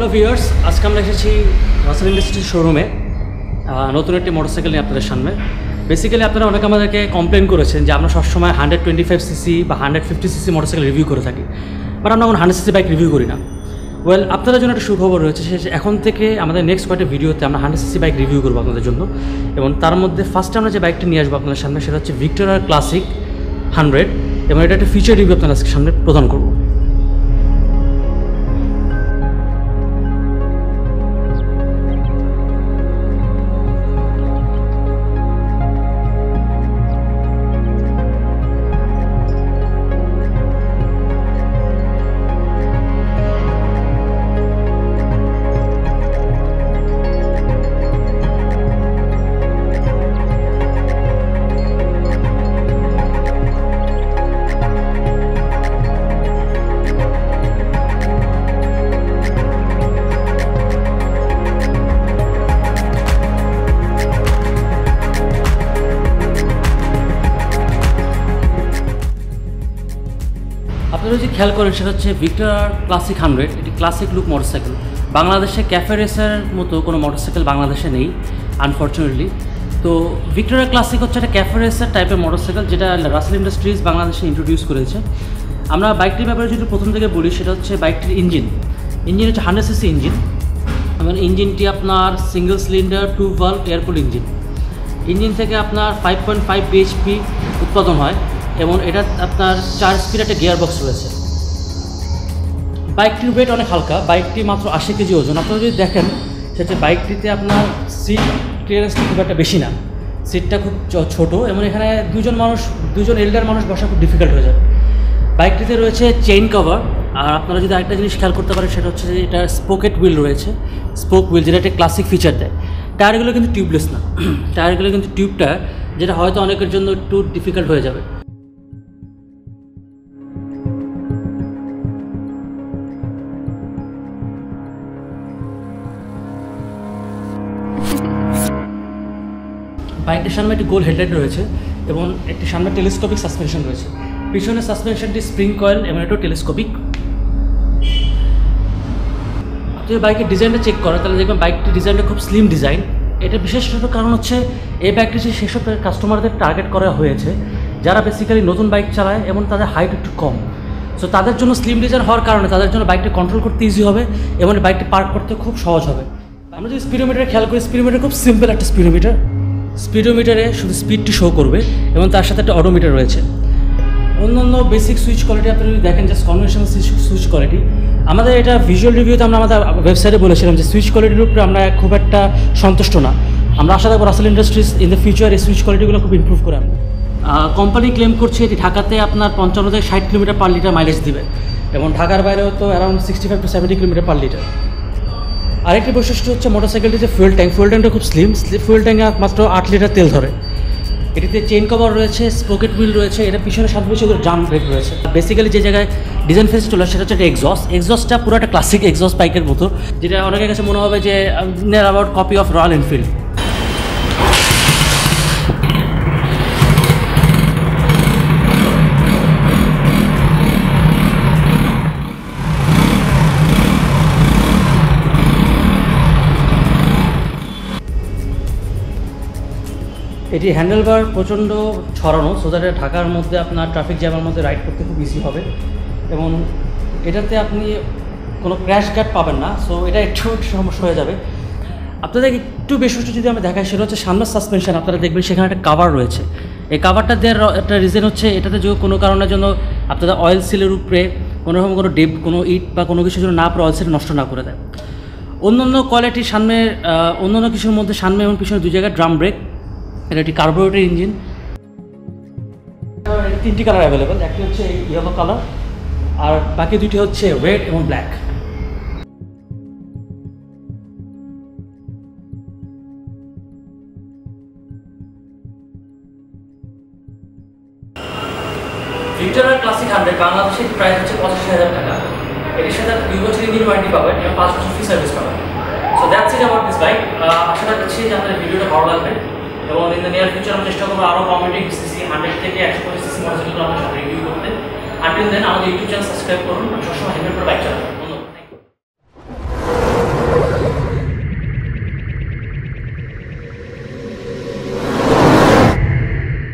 Hello viewers, আজকে আমরা এসেছি রাসেল ইন্ডাস্ট্রিজ শোরুমে নতুন একটি মোটরসাইকেল নিয়ে আপনাদের সামনে। বেসিক্যালি আপনারা অনেকে আমাদেরকে কমপ্লেন করেছেন যে আমরা সবসময় 125cc বা 150cc মোটরসাইকেল রিভিউ করে থাকি, বাট আমরা কোনো 100cc বাইক রিভিউ করি না। ওয়েল, আপনাদের জন্য একটা সুখবর রয়েছে, এখন থেকে আমাদের নেক্সট কয়েকটা ভিডিওতে আমরা 100cc বাইক রিভিউ করবো আপনাদের জন্য। এবং তার মধ্যে ফার্স্টে আমরা যে বাইকটি নিয়ে আসবো আপনাদের সামনে সেটা হচ্ছে ভিক্টোরিয়া ক্লাসিক 100, এবং এটা একটা ফিচার রিভিউ আপনাদের সামনে প্রদান করবো। আপনারা যদি খেয়াল করেন সেটা হচ্ছে ভিক্টোরিয়া ক্লাসিক 100, এটি ক্লাসিক লুক মোটরসাইকেল। বাংলাদেশে ক্যাফে রেসার মতো কোনো মোটরসাইকেল বাংলাদেশে নেই আনফর্চুনেটলি। তো ভিক্টোরিয়া ক্লাসিক হচ্ছে একটা ক্যাফে রেসার টাইপের মোটরসাইকেল, যেটা রাসেল ইন্ডাস্ট্রিজ বাংলাদেশে ইন্ট্রোডিউস করেছে। আমরা বাইকটির ব্যাপারে যদি প্রথম থেকে বলি, সেটা হচ্ছে বাইকটির ইঞ্জিন হচ্ছে 100cc ইঞ্জিন, এবং ইঞ্জিনটি আপনার single cylinder 2 valve air cool engine থেকে আপনার 5.5 bhp উৎপাদন হয়, এবং এটা আপনার 4 স্পিড একটা গিয়ার বক্স রয়েছে। বাইকটির ওয়েট অনেক হালকা, বাইকটি মাত্র 80 কেজি ওজন। আপনারা যদি দেখেন সেটা বাইকটিতে আপনার সিট ক্লিয়ারেন্সটা খুব একটা বেশি না, সিটটা খুব ছোট, এবং এখানে দুজন এল্ডার মানুষ বসা খুব ডিফিকাল্ট হয়ে যাবে। বাইকটিতে রয়েছে চেইন কভার, আর আপনারা যদি আরেকটা জিনিস খেয়াল করতে পারেন সেটা হচ্ছে যে এটা স্পোকেট হুইল রয়েছে, স্পোক হুইল, যেটা একটা ক্লাসিক ফিচার দেয়। টায়ারগুলো কিন্তু টিউবলেস না, টায়ারগুলো কিন্তু টিউব টায়ার, যেটা হয়তো অনেকের জন্য একটু ডিফিকাল্ট হয়ে যাবে। বাইকটির সামনে একটি গোল হেডলাইট রয়েছে, এবং একটি সামনে টেলিস্কোপিক সাসপেনশন রয়েছে। পিছনের সাসপেনশনটি স্প্রিং কয়েল এবং একটু টেলিস্কোপিক। যদি বাইকের ডিজাইনটা চেক করেন তাহলে দেখবেন বাইকটির ডিজাইনটা খুব স্লিম ডিজাইন। এটা বিশেষত কারণ হচ্ছে এই বাইকটি সেসব কাস্টমারদের টার্গেট করা হয়েছে যারা বেসিক্যালি নতুন বাইক চালায় এবং তাদের হাইট একটু কম। সো তাদের জন্য স্লিম ডিজাইন হওয়ার কারণে তাদের জন্য বাইকটি কন্ট্রোল করতে ইজি হবে, এবং বাইকটি পার্ক করতে খুব সহজ হবে। আমরা যদি স্পিডোমিটার খেয়াল করি, স্পিডোমিটার খুব সিম্পল একটা স্পিডোমিটারে শুধু স্পিডটি শো করবে, এবং তার সাথে একটা অডোমিটার রয়েছে। অন্যান্য বেসিক সুইচ কোয়ালিটি আপনি যদি দেখেন, জাস্ট কনভেনশনাল সুইচ কোয়ালিটি, আমাদের এটা ভিজুয়াল রিভিউতে আমরা আমাদের ওয়েবসাইটে বলেছিলাম যে সুইচ কোয়ালিটির উপরে আমরা খুব একটা সন্তুষ্ট না। আমরা আশা রাখবো Rasel industries in the future এই সুইচ কোয়ালিটিগুলো খুব ইমপ্রুভ করে। কোম্পানি ক্লেম করছে এটি ঢাকাতে আপনার 55 থেকে 60 কিলোমিটার পার লিটার মাইলেজ দিবে, এবং ঢাকার বাইরেও তো around 65 to 70 kilometre per litre. আরেকটি বৈশিষ্ট্য হচ্ছে মোটরসাইকেলটি যে ফুয়েল ট্যাঙ্কটা খুব স্লিম, ফুয়েল ট্যাঙ্কে মাত্র 8 লিটার তেল ধরে। এটিতে চেইন কভার রয়েছে, স্পোকেট হুইল রয়েছে, এটা পিছনে 7 বছর ড্রাম ব্রেক রয়েছে। বেসিক্যালি যে জায়গায় ডিজাইন ফেস চলে সেটা হচ্ছে এক্সস্টটা পুরো একটা ক্লাসিক এক্সস্ট বাইকের মতো, যেটা অনেকের কাছে মনে হবে যে near about copy of royal Enfield. এটি হ্যান্ডেলবার প্রচণ্ড ছড়ানো, সো দ্যাট ঢাকার মধ্যে আপনার ট্রাফিক জ্যামের মধ্যে রাইড করতে খুব ইজি হবে, এবং এটাতে আপনি কোনো ক্র্যাশ গার্ড পাবেন না, সো এটা একটু সমস্যা হয়ে যাবে। আপনাদের একটু বৈশিষ্ট্য যদি আমি দেখাই সেটা হচ্ছে সামনের সাসপেনশন। আপনারা দেখবেন সেখানে একটা কাভার রয়েছে। এই কাভারটা দেওয়ার একটা রিজন হচ্ছে এটাতে যদি কোনো কারণের জন্য আপনাদের অয়েল সিলের উপরে কোনোরকম কোনো ডেপ, কোনো ইট বা কোনো কিছুর জন্য না পরে অয়েল সিল নষ্ট না করে দেয়। অন্যান্য কোয়ালিটির সামনে অন্যান্য কিছুর মধ্যে সামনে এবং পিছনে 2 জায়গায় ড্রাম ব্রেক। এটা একটি কার্বোরেটর ইঞ্জিন। 3টি কালার অ্যাভেলেবেল, একটি হচ্ছে ইয়েলো কালার, আর বাকি 2টি হচ্ছে রেড এবং ব্ল্যাক। ভিক্টোরিয়া ক্লাসিক 100 বাংলাদেশের প্রাইস হচ্ছে 85,000 টাকা। এর সাথে 2 বছর ইঞ্জিন ওয়ারেন্টি পাবেন এবং 5 বছর ফ্রি সার্ভিস পাবেন। So that's it about this bike. আশা রাখছি যে আপনাদের ভিডিওটা ভালো লাগবে, এবং ইন দ্য নিয়ার ফিউচার আমরা চেষ্টা করবো আরও কমেডি সিসি 100 থেকে 125cc মোটরসাইকেল আপনার সাথে রিভিউ করতে। আনটিল দেন আমাদের ইউটিউব চ্যানেল সাবস্ক্রাইব করুন, সবসময় হেলমেট পরে বাইক চালান।